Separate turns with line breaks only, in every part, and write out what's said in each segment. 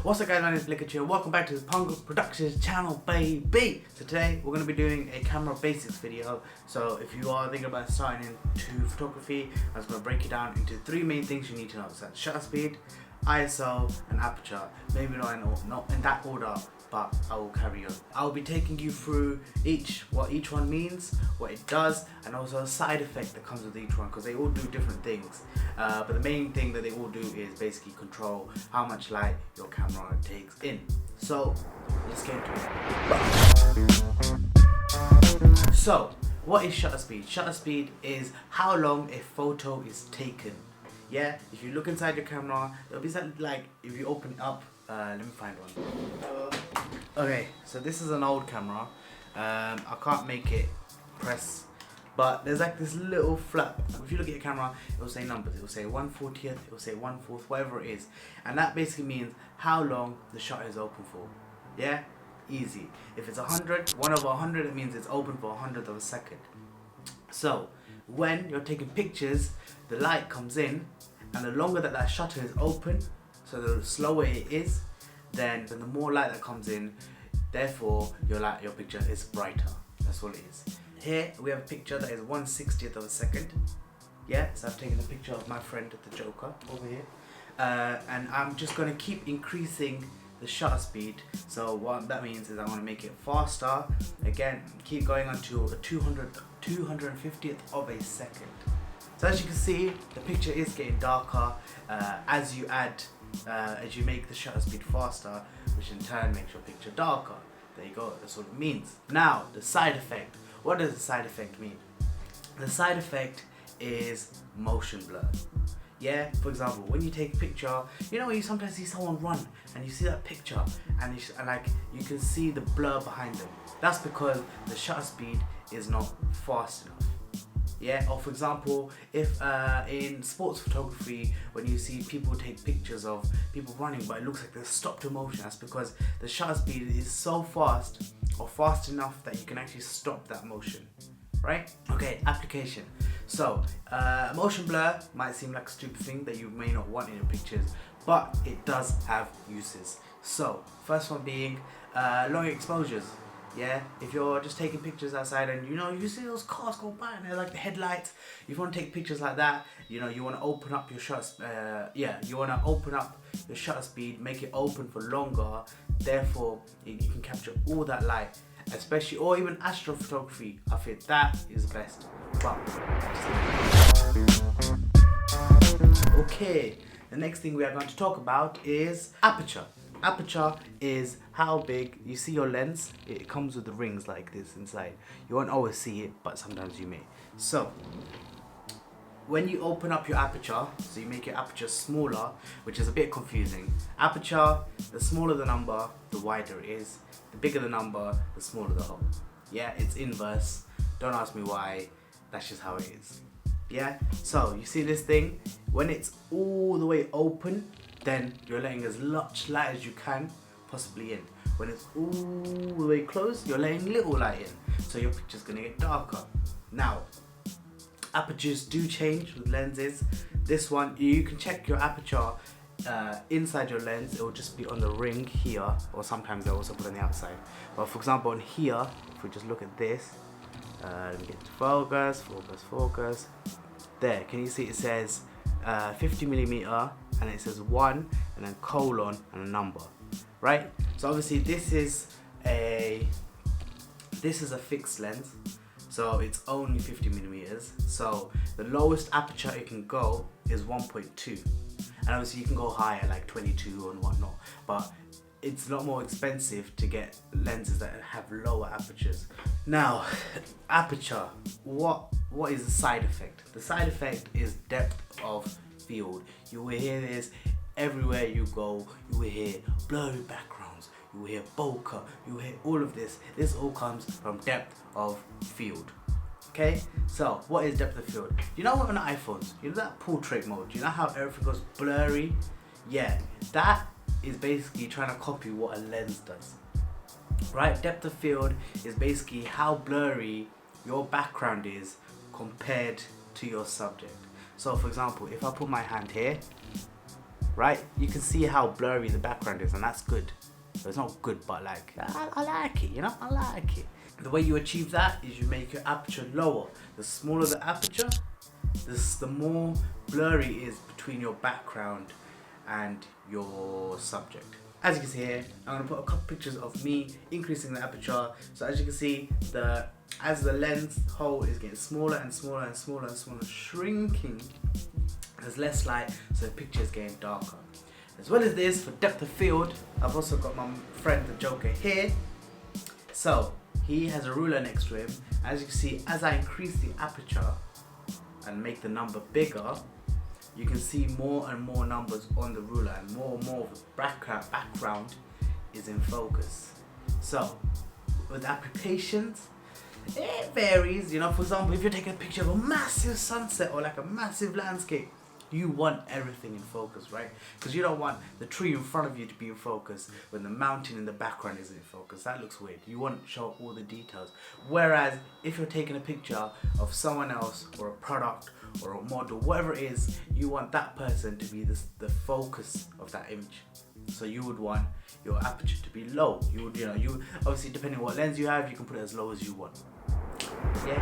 What's up guys, my name is Aperture. Welcome back to the Pongo Productions channel, baby. So today we're going to be doing a camera basics video. So if you are thinking about starting into photography, I was going to break it down into three main things you need to know. So that's shutter speed, ISO and aperture. Maybe not in that order, but I will carry on. I will be taking you through what each one means, what it does, and also a side effect that comes with each one, because they all do different things. But the main thing that they all do is basically control how much light your camera takes in. So let's get into it. So what is shutter speed? Shutter speed is how long a photo is taken. Yeah, if you look inside your camera, it'll be something like, if you open it up, let me find one. Okay, so this is an old camera. I can't make it press, but there's like this little flap. If you look at your camera, it will say numbers. It will say 1/40th, it will say 1/4, whatever it is. And that basically means how long the shutter is open for. Yeah, easy. If it's 100, 1/100, it means it's open for 100th of a second. So when you're taking pictures, the light comes in, and the longer that shutter is open, so the slower it is, then the more light that comes in, therefore your picture is brighter. That's what it is. Here we have a picture that is 1/60th of a second. Yeah, so I've taken a picture of my friend the Joker over here, and I'm just going to keep increasing the shutter speed. So what that means is I want to make it faster. Again, keep going until a 250th of a second. So as you can see, the picture is getting darker as you make the shutter speed faster, which in turn makes your picture darker. There you go, that's what it means. Now, the side effect. What does the side effect mean? The side effect is motion blur. Yeah, for example, when you take a picture, you know when you sometimes see someone run and you see that picture and you can see the blur behind them. That's because the shutter speed is not fast enough. Yeah, or for example, if in sports photography, when you see people take pictures of people running but it looks like they're stopped in motion, that's because the shutter speed is so fast or fast enough that you can actually stop that motion, right? Okay, application. So motion blur might seem like a stupid thing that you may not want in your pictures, but it does have uses. So first one being long exposures. Yeah, if you're just taking pictures outside and you see those cars go by and they're like the headlights, if you want to take pictures like that, you want to open up your shutter. You want to open up your shutter speed, make it open for longer. Therefore, you can capture all that light, especially or even astrophotography. I think that is the best. But okay, the next thing we are going to talk about is aperture. Aperture is how big, you see your lens, it comes with the rings like this inside. You won't always see it, but sometimes you may. So, when you open up your aperture, so you make your aperture smaller, which is a bit confusing. Aperture, the smaller the number, the wider it is. The bigger the number, the smaller the hole. Yeah, it's inverse. Don't ask me why, that's just how it is. Yeah, so you see this thing, when it's all the way open, then you're letting as much light as you can possibly in. When it's all the way closed, you're letting little light in, so your picture's gonna get darker. Now, apertures do change with lenses. This one, you can check your aperture inside your lens. It will just be on the ring here, or sometimes they'll also put on the outside. But for example, on here, if we just look at this, let me get to focus. There, can you see it says 50mm, and it says 1 and then colon and a number, right? So obviously this is a fixed lens, so it's only 50mm. So the lowest aperture it can go is 1.2, and obviously you can go higher like 22 and whatnot, but it's a lot more expensive to get lenses that have lower apertures. Now, aperture, what is the side effect? The side effect is depth of field. You will hear this everywhere you go. You will hear blurry backgrounds, you will hear bokeh, you will hear all of this. This all comes from depth of field. Okay, so what is depth of field? You know what, on iPhones, you know that portrait mode, you know how everything goes blurry? Yeah, that is basically trying to copy what a lens does, right? Depth of field is basically how blurry your background is compared to your subject. So for example, if I put my hand here, right? You can see how blurry the background is, and that's good. It's not good, but like, I like it, you know, I like it. The way you achieve that is you make your aperture lower. The smaller the aperture, the more blurry it is between your background and your subject. As you can see here, I'm going to put a couple pictures of me increasing the aperture. So as you can see, as the lens hole is getting smaller and smaller and smaller and smaller, shrinking, there's less light, so the picture is getting darker. As well as this, for depth of field, I've also got my friend the Joker here. So he has a ruler next to him. As you can see, as I increase the aperture and make the number bigger, you can see more and more numbers on the ruler, and more of the background is in focus. So with applications, it varies. You know, for example, if you're taking a picture of a massive sunset or like a massive landscape, you want everything in focus, right? Because you don't want the tree in front of you to be in focus when the mountain in the background isn't in focus. That looks weird. You want to show all the details. Whereas if you're taking a picture of someone else or a product or a model, whatever it is, you want that person to be the focus of that image. So you would want your aperture to be low. You obviously, depending on what lens you have, you can put it as low as you want. Yeah.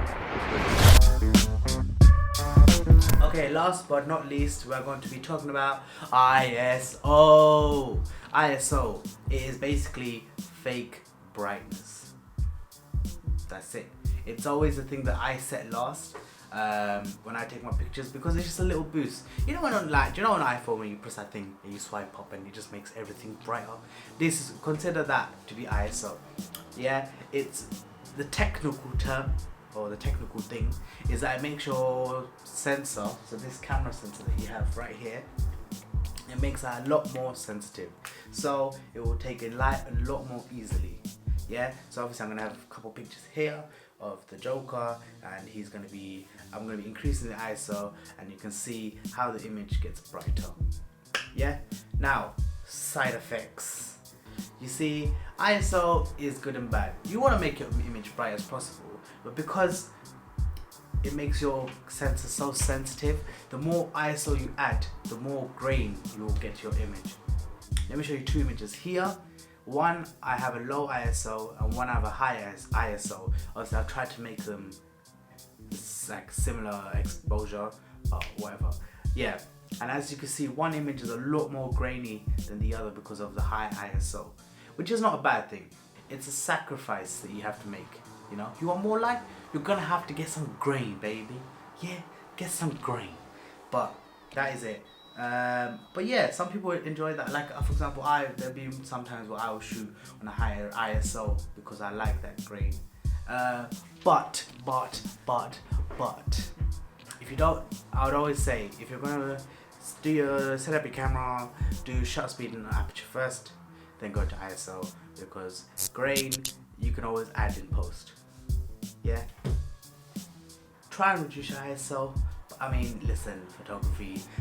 Okay, last but not least, we're going to be talking about ISO. ISO is basically fake brightness. That's it. It's always the thing that I set last when I take my pictures, because it's just a little boost. You know when on iPhone, when you press that thing and you swipe up and it just makes everything brighter. Consider that to be ISO. Yeah, it's the technical term, or the technical thing, is that it makes your sensor, so this camera sensor that you have right here, it makes that a lot more sensitive, so it will take in light a lot more easily. Yeah, so obviously I'm gonna have a couple pictures here of the Joker, and I'm gonna be increasing the ISO, and you can see how the image gets brighter. Yeah, now side effects. You see, ISO is good and bad. You want to make your image bright as possible, but because it makes your sensor so sensitive, the more ISO you add, the more grain you will get your image. Let me show you two images here. One, I have a low ISO, and one I have a high ISO. Obviously, I've tried to make them like similar exposure, or whatever. Yeah. And as you can see, one image is a lot more grainy than the other because of the high ISO, which is not a bad thing. It's a sacrifice that you have to make. You know, you want more light, you're gonna have to get some grain, baby. Yeah, get some grain. But that is it. But yeah, some people enjoy that. Like for example, there'll be sometimes where I will shoot on a higher ISO because I like that grain. But if you don't, I would always say, if you're gonna set up your camera, do shutter speed and aperture first, then go to ISO, because grain you can always add in post. Yeah. Try and reduce your ISO. But I mean, listen,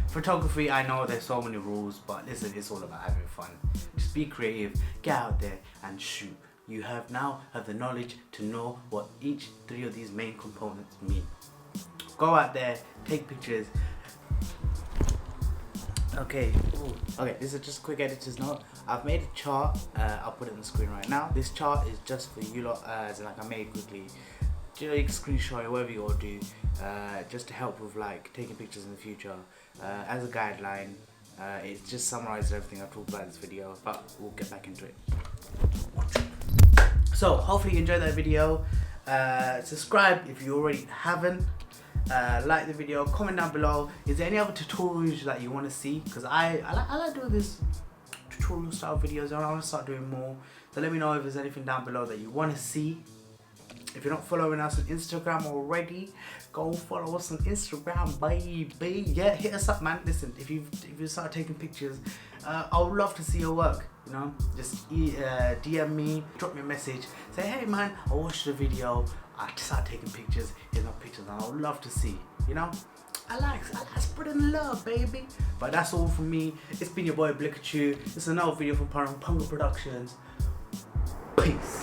photography. I know there's so many rules, but listen, it's all about having fun. Just be creative, get out there and shoot. You now have the knowledge to know what each three of these main components mean. Go out there, take pictures. Okay, this is just a quick editor's note. I've made a chart, I'll put it on the screen right now. This chart is just for you lot, as in like I made it quickly. You can screenshot it, whatever you want to do, just to help with like taking pictures in the future. As a guideline, it just summarizes everything I've talked about in this video, but we'll get back into it. So hopefully you enjoyed that video. Subscribe if you already haven't. Like the video, comment down below. Is there any other tutorials that you want to see? Because I like doing this tutorial style videos, and I want to start doing more. So let me know if there's anything down below that you want to see. If you're not following us on Instagram already, go follow us on Instagram, baby. Yeah, hit us up, man. Listen, if you start taking pictures, I would love to see your work. You know, just DM me, drop me a message, say, hey man, I watched the video, I start taking pictures. Here's my pictures, and I would love to see. You know, I like spreading love, baby. But that's all from me. It's been your boy Aperture. This is another video from Punga Productions. Peace.